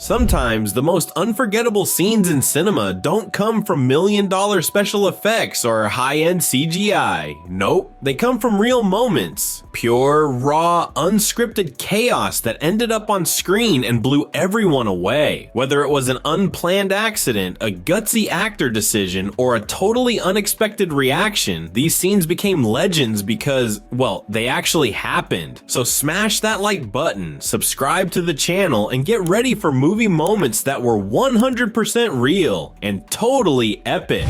Sometimes the most unforgettable scenes in cinema don't come from million-dollar special effects or high-end CGI. Nope, they come from real moments. Pure, raw, unscripted chaos that ended up on screen and blew everyone away. Whether it was an unplanned accident, a gutsy actor decision, or a totally unexpected reaction, these scenes became legends because, well, they actually happened. So smash that like button, subscribe to the channel, and get ready for movie moments that were 100% real and totally epic.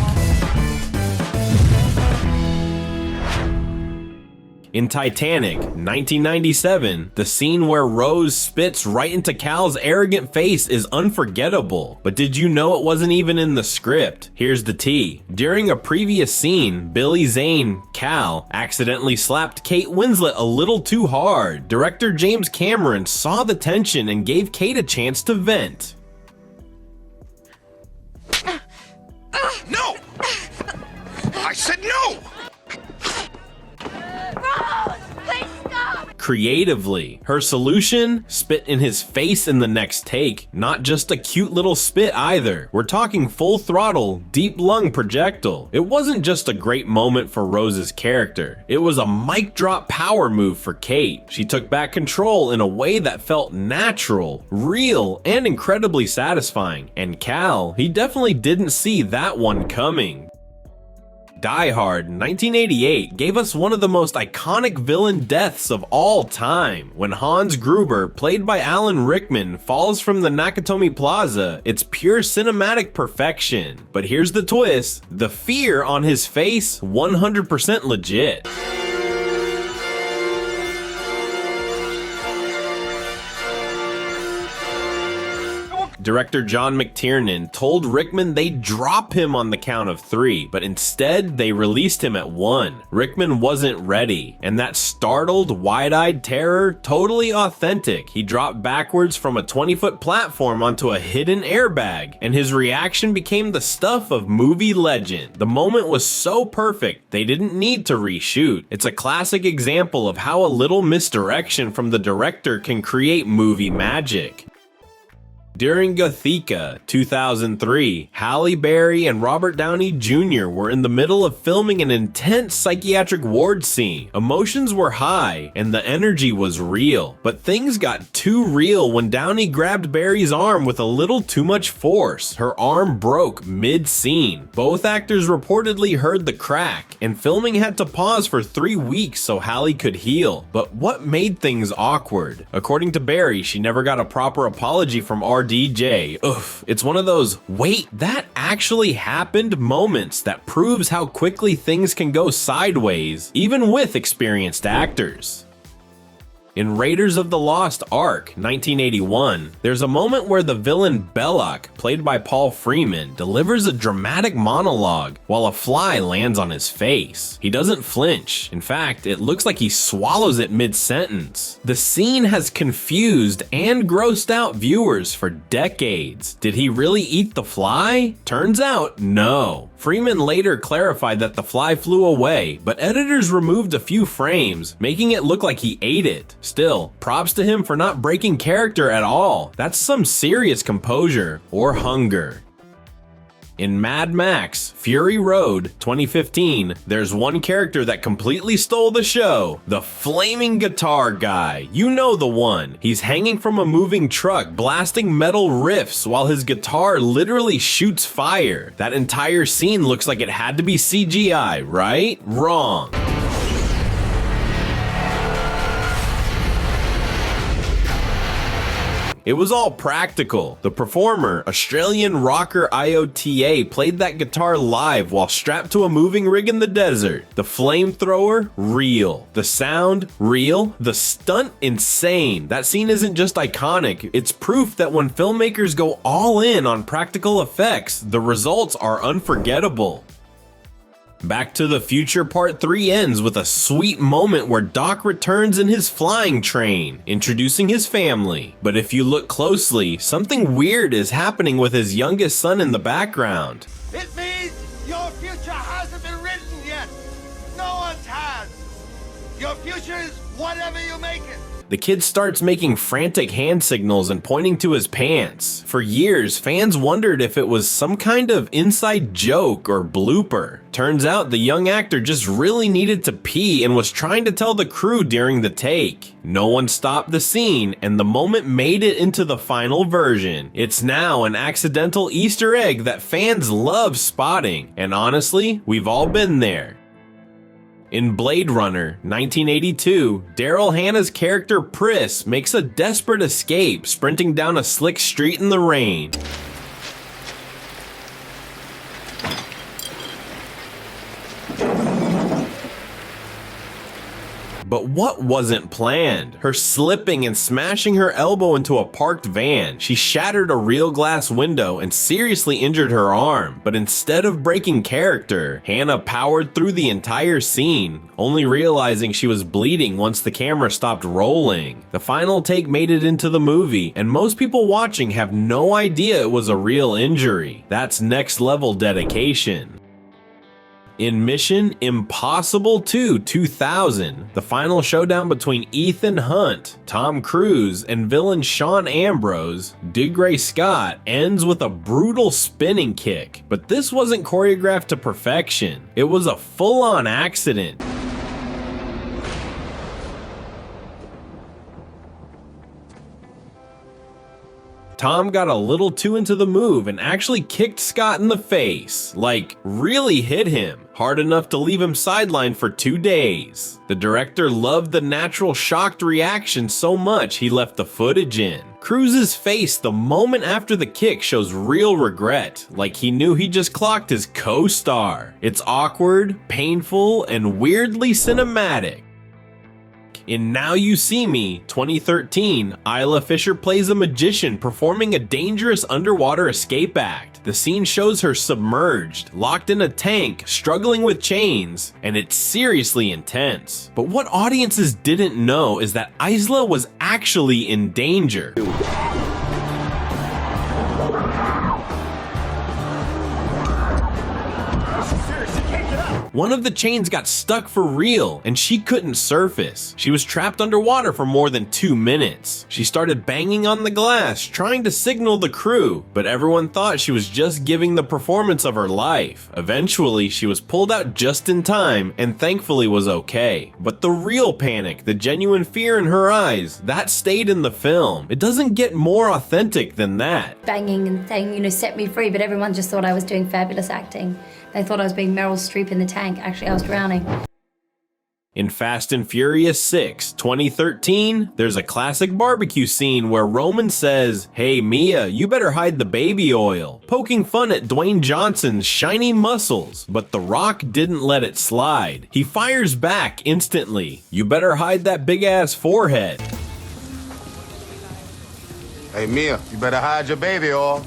In Titanic, 1997, the scene where Rose spits right into Cal's arrogant face is unforgettable. But did you know it wasn't even in the script? Here's the tea. During a previous scene, Billy Zane, Cal, accidentally slapped Kate Winslet a little too hard. Director James Cameron saw the tension and gave Kate a chance to vent. No! I said no! Creatively, her solution? Spit in his face in the next take. Not just a cute little spit either. We're talking full throttle, deep lung projectile. It wasn't just a great moment for Rose's character. It was a mic drop power move for Kate. She took back control in a way that felt natural, real, and incredibly satisfying. And Cal, he definitely didn't see that one coming. Die Hard 1988 gave us one of the most iconic villain deaths of all time. When Hans Gruber, played by Alan Rickman, falls from the Nakatomi Plaza, it's pure cinematic perfection. But here's the twist, the fear on his face, 100% legit. Director John McTiernan told Rickman they'd drop him on the count of 3, but instead they released him at 1. Rickman wasn't ready, and that startled, wide-eyed terror, totally authentic. He dropped backwards from a 20-foot platform onto a hidden airbag, and his reaction became the stuff of movie legend. The moment was so perfect, they didn't need to reshoot. It's a classic example of how a little misdirection from the director can create movie magic. During Gothika 2003, Halle Berry and Robert Downey Jr. were in the middle of filming an intense psychiatric ward scene. Emotions were high and the energy was real, but things got too real when Downey grabbed Berry's arm with a little too much force. Her arm broke mid-scene. Both actors reportedly heard the crack, and filming had to pause for 3 weeks so Halle could heal. But what made things awkward? According to Berry, she never got a proper apology from DJ. Oof, it's one of those, wait, that actually happened moments that proves how quickly things can go sideways, even with experienced actors. In Raiders of the Lost Ark, 1981, there's a moment where the villain Belloc, played by Paul Freeman, delivers a dramatic monologue while a fly lands on his face. He doesn't flinch. In fact, it looks like he swallows it mid-sentence. The scene has confused and grossed out viewers for decades. Did he really eat the fly? Turns out, no. Freeman later clarified that the fly flew away, but editors removed a few frames, making it look like he ate it. Still, props to him for not breaking character at all. That's some serious composure or hunger. In Mad Max Fury Road 2015, there's one character that completely stole the show. The flaming guitar guy. You know the one. He's hanging from a moving truck, blasting metal riffs while his guitar literally shoots fire. That entire scene looks like it had to be CGI, right? Wrong. It was all practical. The performer, Australian rocker IOTA, played that guitar live while strapped to a moving rig in the desert. The flamethrower, real. The sound, real. The stunt, insane. That scene isn't just iconic, it's proof that when filmmakers go all in on practical effects, the results are unforgettable. Back to the Future Part 3 ends with a sweet moment where Doc returns in his flying train, introducing his family. But if you look closely, something weird is happening with his youngest son in the background. It means your future hasn't been written yet. No one's has. Your future is whatever you make it. The kid starts making frantic hand signals and pointing to his pants. For years, fans wondered if it was some kind of inside joke or blooper. Turns out the young actor just really needed to pee and was trying to tell the crew during the take. No one stopped the scene, and the moment made it into the final version. It's now an accidental Easter egg that fans love spotting, and honestly, we've all been there. In Blade Runner 1982, Daryl Hannah's character Pris makes a desperate escape, sprinting down a slick street in the rain. But what wasn't planned? Her slipping and smashing her elbow into a parked van. She shattered a real glass window and seriously injured her arm. But instead of breaking character, Hannah powered through the entire scene, only realizing she was bleeding once the camera stopped rolling. The final take made it into the movie, and most people watching have no idea it was a real injury. That's next level dedication. In Mission Impossible 2 2000, the final showdown between Ethan Hunt, Tom Cruise, and villain Sean Ambrose, Dougray Scott, ends with a brutal spinning kick. But this wasn't choreographed to perfection. It was a full-on accident. Tom got a little too into the move and actually kicked Scott in the face. Like, really hit him. Hard enough to leave him sidelined for 2 days. The director loved the natural shocked reaction so much he left the footage in. Cruise's face the moment after the kick shows real regret, like he knew he just clocked his co-star. It's awkward, painful, and weirdly cinematic. In Now You See Me 2013, Isla Fisher plays a magician performing a dangerous underwater escape act. The scene shows her submerged, locked in a tank, struggling with chains, and it's seriously intense. But what audiences didn't know is that Isla was actually in danger. One of the chains got stuck for real, and she couldn't surface. She was trapped underwater for more than 2 minutes. She started banging on the glass, trying to signal the crew, but everyone thought she was just giving the performance of her life. Eventually, she was pulled out just in time, and thankfully was okay. But the real panic, the genuine fear in her eyes, that stayed in the film. It doesn't get more authentic than that. Banging and saying, set me free, but everyone just thought I was doing fabulous acting. They thought I was being Meryl Streep in the tank. Actually, I was drowning. In Fast and Furious 6 2013, there's a classic barbecue scene where Roman says, "Hey Mia, you better hide the baby oil," poking fun at Dwayne Johnson's shiny muscles. But The Rock didn't let it slide. He fires back instantly, "You better hide that big ass forehead." Hey Mia, you better hide your baby oil.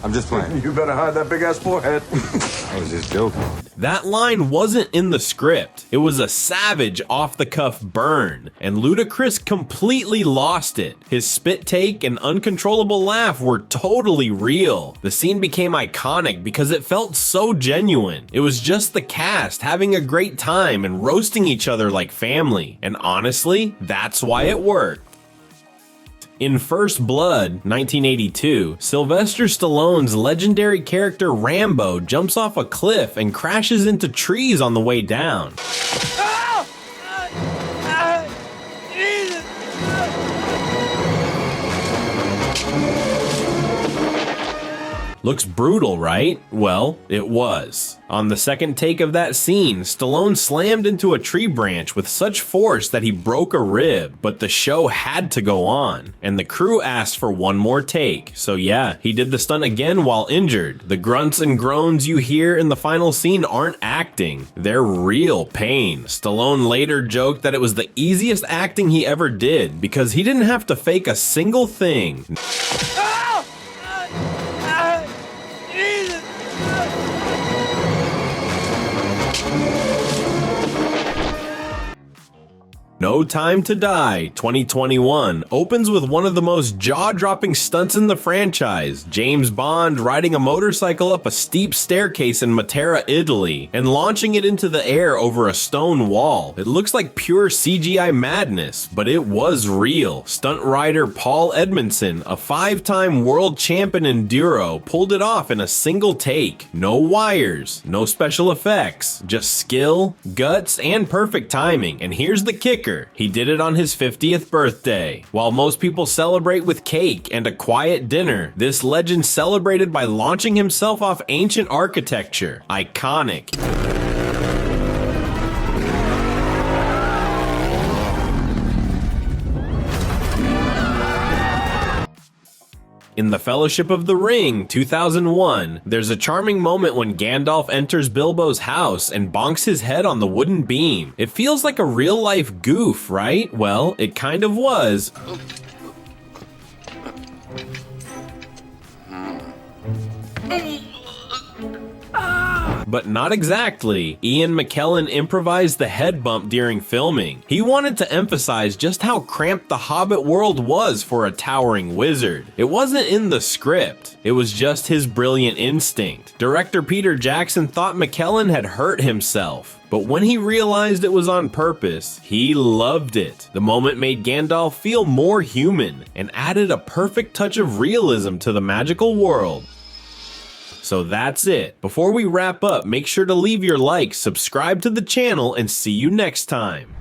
I'm just playing. You better hide that big ass forehead. I was just joking. That line wasn't in the script. It was a savage off-the-cuff burn, and Ludacris completely lost it. His spit take and uncontrollable laugh were totally real. The scene became iconic because it felt so genuine. It was just the cast having a great time and roasting each other like family. And honestly, that's why it worked. In First Blood, 1982, Sylvester Stallone's legendary character Rambo jumps off a cliff and crashes into trees on the way down. Looks brutal, right? Well, it was. On the second take of that scene, Stallone slammed into a tree branch with such force that he broke a rib, but the show had to go on, and the crew asked for one more take. So yeah, he did the stunt again while injured. The grunts and groans you hear in the final scene aren't acting, they're real pain. Stallone later joked that it was the easiest acting he ever did because he didn't have to fake a single thing. No Time to Die 2021 opens with one of the most jaw-dropping stunts in the franchise, James Bond riding a motorcycle up a steep staircase in Matera, Italy, and launching it into the air over a stone wall. It looks like pure CGI madness, but it was real. Stunt rider Paul Edmondson, a 5-time world champion enduro, pulled it off in a single take. No wires, no special effects, just skill, guts, and perfect timing. And here's the kicker. He did it on his 50th birthday. While most people celebrate with cake and a quiet dinner, this legend celebrated by launching himself off ancient architecture. Iconic. In The Fellowship of the Ring 2001, there's a charming moment when Gandalf enters Bilbo's house and bonks his head on the wooden beam. It feels like a real-life goof, right? Well, it kind of was. But not exactly. Ian McKellen improvised the head bump during filming. He wanted to emphasize just how cramped the Hobbit world was for a towering wizard. It wasn't in the script. It was just his brilliant instinct. Director Peter Jackson thought McKellen had hurt himself, but when he realized it was on purpose, he loved it. The moment made Gandalf feel more human and added a perfect touch of realism to the magical world. So that's it. Before we wrap up, make sure to leave your like, subscribe to the channel, and see you next time.